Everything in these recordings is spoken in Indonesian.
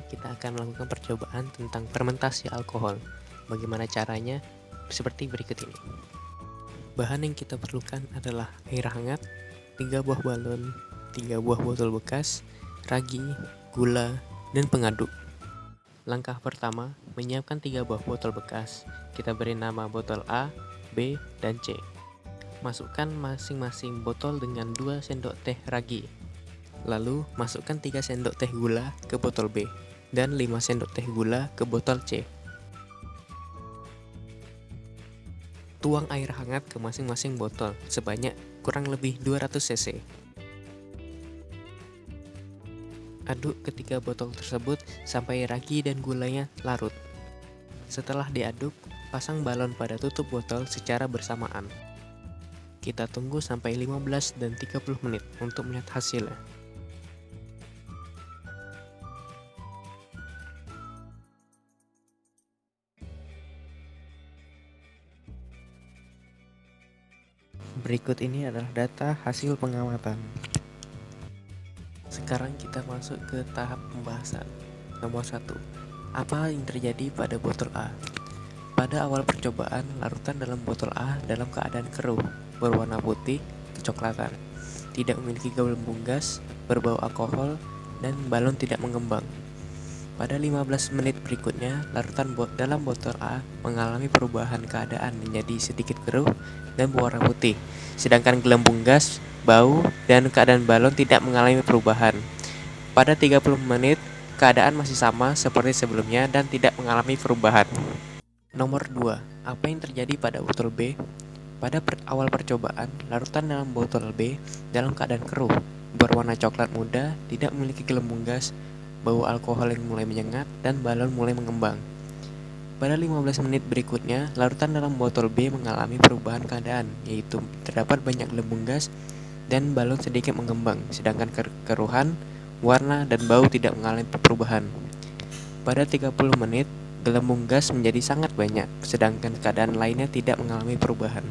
kita akan melakukan percobaan tentang fermentasi alkohol. Bagaimana caranya? Seperti berikut ini. Bahan yang kita perlukan adalah air hangat, 3 buah balon, 3 buah botol bekas, ragi, gula, dan pengaduk. Langkah pertama, menyiapkan 3 buah botol bekas. Kita beri nama botol A, B, dan C. Masukkan masing-masing botol dengan 2 sendok teh ragi. Lalu, masukkan 3 sendok teh gula ke botol B dan 5 sendok teh gula ke botol C. Tuang air hangat ke masing-masing botol sebanyak kurang lebih 200 cc. Aduk ketiga botol tersebut sampai ragi dan gulanya larut. Setelah diaduk, pasang balon pada tutup botol secara bersamaan. Kita tunggu sampai 15 dan 30 menit untuk melihat hasilnya. Berikut ini adalah data hasil pengamatan. Sekarang kita masuk ke tahap pembahasan. Nomor 1. Apa yang terjadi pada botol A? Pada awal percobaan, larutan dalam botol A dalam keadaan keruh, berwarna putih, kecoklatan, tidak memiliki gelembung gas, berbau alkohol, dan balon tidak mengembang. Pada 15 menit berikutnya, larutan dalam botol A mengalami perubahan keadaan menjadi sedikit keruh dan berwarna putih, sedangkan gelembung gas, bau, dan keadaan balon tidak mengalami perubahan. Pada 30 menit, keadaan masih sama seperti sebelumnya dan tidak mengalami perubahan. Nomor 2. Apa yang terjadi pada botol B? Pada awal percobaan, larutan dalam botol B dalam keadaan keruh, berwarna coklat muda, tidak memiliki gelembung gas, bau alkohol yang mulai menyengat, dan balon mulai mengembang. Pada 15 menit berikutnya, larutan dalam botol B mengalami perubahan keadaan, yaitu terdapat banyak gelembung gas dan balon sedikit mengembang, sedangkan keruhan, warna, dan bau tidak mengalami perubahan. Pada 30 menit, gelembung gas menjadi sangat banyak, sedangkan keadaan lainnya tidak mengalami perubahan.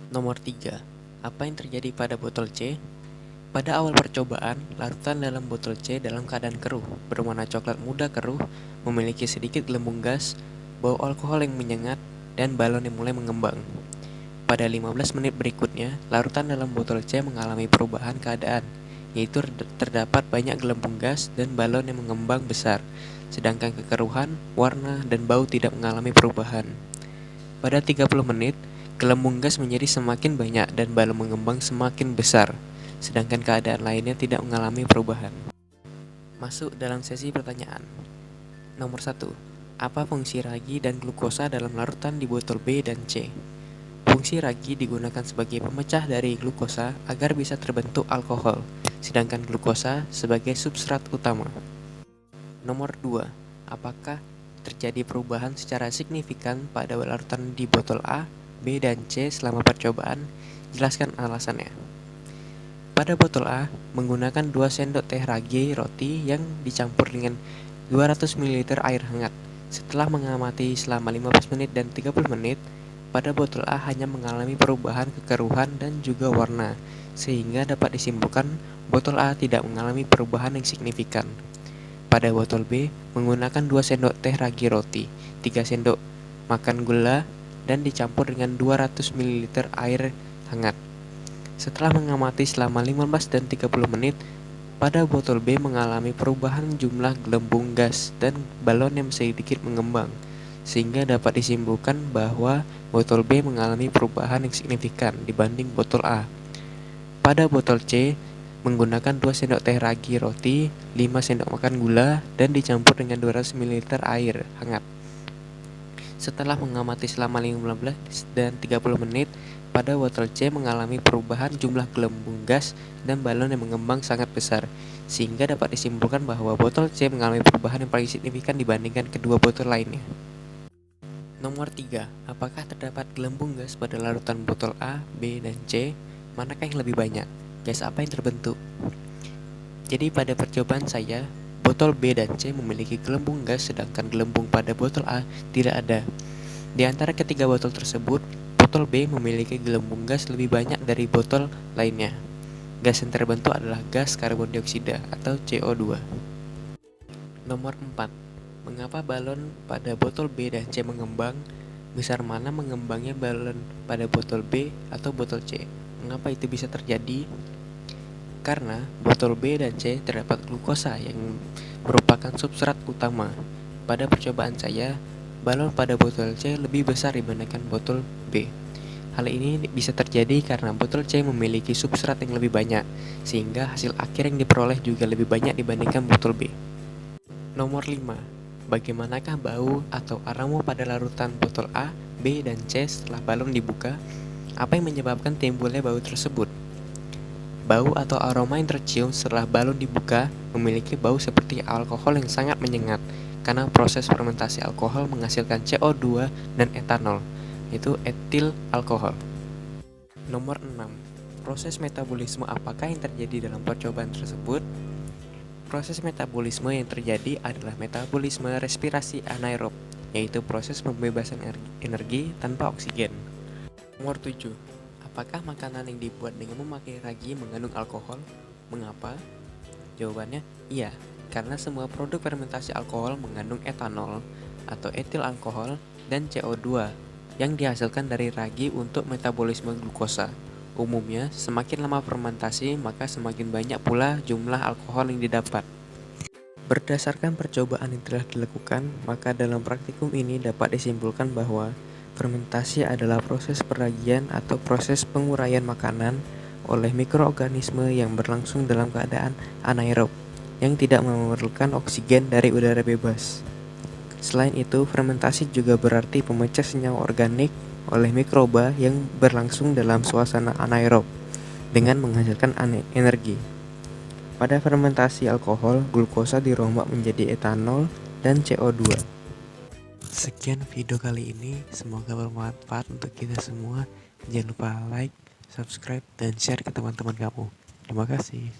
Nomor 3. Apa yang terjadi pada botol C? Pada awal percobaan, larutan dalam botol C dalam keadaan keruh, berwarna coklat muda keruh, memiliki sedikit gelembung gas, bau alkohol yang menyengat, dan balon yang mulai mengembang. Pada 15 menit berikutnya, larutan dalam botol C mengalami perubahan keadaan, yaitu terdapat banyak gelembung gas dan balon yang mengembang besar, sedangkan kekeruhan, warna, dan bau tidak mengalami perubahan. Pada 30 menit, gelembung gas menjadi semakin banyak dan balon mengembang semakin besar, sedangkan keadaan lainnya tidak mengalami perubahan. Masuk dalam sesi pertanyaan. Nomor 1. Apa fungsi ragi dan glukosa dalam larutan di botol B dan C? Fungsi ragi digunakan sebagai pemecah dari glukosa agar bisa terbentuk alkohol, sedangkan glukosa sebagai substrat utama. Nomor 2. Apakah terjadi perubahan secara signifikan pada larutan di botol A, B, dan C selama percobaan? Jelaskan alasannya. Pada botol A, menggunakan 2 sendok teh ragi roti yang dicampur dengan 200 ml air hangat. Setelah mengamati selama 15 menit dan 30 menit, pada botol A hanya mengalami perubahan kekeruhan dan juga warna, sehingga dapat disimpulkan botol A tidak mengalami perubahan yang signifikan. Pada botol B, menggunakan 2 sendok teh ragi roti, 3 sendok makan gula, dan dicampur dengan 200 ml air hangat. Setelah mengamati selama 15 dan 30 menit, pada botol B mengalami perubahan jumlah gelembung gas dan balon yang sedikit mengembang, sehingga dapat disimpulkan bahwa botol B mengalami perubahan yang signifikan dibanding botol A. Pada botol C, menggunakan 2 sendok teh ragi roti, 5 sendok makan gula, dan dicampur dengan 200 ml air hangat. Setelah mengamati selama 15 dan 30 menit, pada botol C mengalami perubahan jumlah gelembung gas dan balon yang mengembang sangat besar, sehingga dapat disimpulkan bahwa botol C mengalami perubahan yang paling signifikan dibandingkan kedua botol lainnya. Nomor 3. Apakah terdapat gelembung gas pada larutan botol A, B, dan C? Manakah yang lebih banyak? Gas apa yang terbentuk? Jadi pada percobaan saya, botol B dan C memiliki gelembung gas, sedangkan gelembung pada botol A tidak ada. Di antara ketiga botol tersebut, botol B memiliki gelembung gas lebih banyak dari botol lainnya. Gas yang terbentuk adalah gas karbon dioksida atau CO2. Nomor 4. Mengapa balon pada botol B dan C mengembang? Besar mana mengembangnya balon pada botol B atau botol C? Mengapa itu bisa terjadi? Karena botol B dan C terdapat glukosa yang merupakan substrat utama. Pada percobaan saya, balon pada botol C lebih besar dibandingkan botol B. Hal ini bisa terjadi karena botol C memiliki substrat yang lebih banyak, sehingga hasil akhir yang diperoleh juga lebih banyak dibandingkan botol B. Nomor 5. Bagaimanakah bau atau aroma pada larutan botol A, B, dan C setelah balon dibuka? Apa yang menyebabkan timbulnya bau tersebut? Bau atau aroma yang tercium setelah balon dibuka memiliki bau seperti alkohol yang sangat menyengat karena proses fermentasi alkohol menghasilkan CO2 dan etanol, yaitu etil alkohol. Nomor 6. Proses metabolisme apakah yang terjadi dalam percobaan tersebut? Proses metabolisme yang terjadi adalah metabolisme respirasi anaerob, yaitu proses pembebasan energi tanpa oksigen. Nomor 7. Apakah makanan yang dibuat dengan memakai ragi mengandung alkohol? Mengapa? Jawabannya, iya, karena semua produk fermentasi alkohol mengandung etanol atau etil alkohol dan CO2 yang dihasilkan dari ragi untuk metabolisme glukosa. Umumnya, semakin lama fermentasi, maka semakin banyak pula jumlah alkohol yang didapat. Berdasarkan percobaan yang telah dilakukan, maka dalam praktikum ini dapat disimpulkan bahwa fermentasi adalah proses peragian atau proses penguraian makanan oleh mikroorganisme yang berlangsung dalam keadaan anaerob, yang tidak memerlukan oksigen dari udara bebas. Selain itu, fermentasi juga berarti pemecah senyawa organik oleh mikroba yang berlangsung dalam suasana anaerob dengan menghasilkan energi. Pada fermentasi alkohol, glukosa dirombak menjadi etanol dan CO2. Sekian video kali ini, semoga bermanfaat untuk kita semua. Jangan lupa like, subscribe, dan share ke teman-teman kamu. Terima kasih.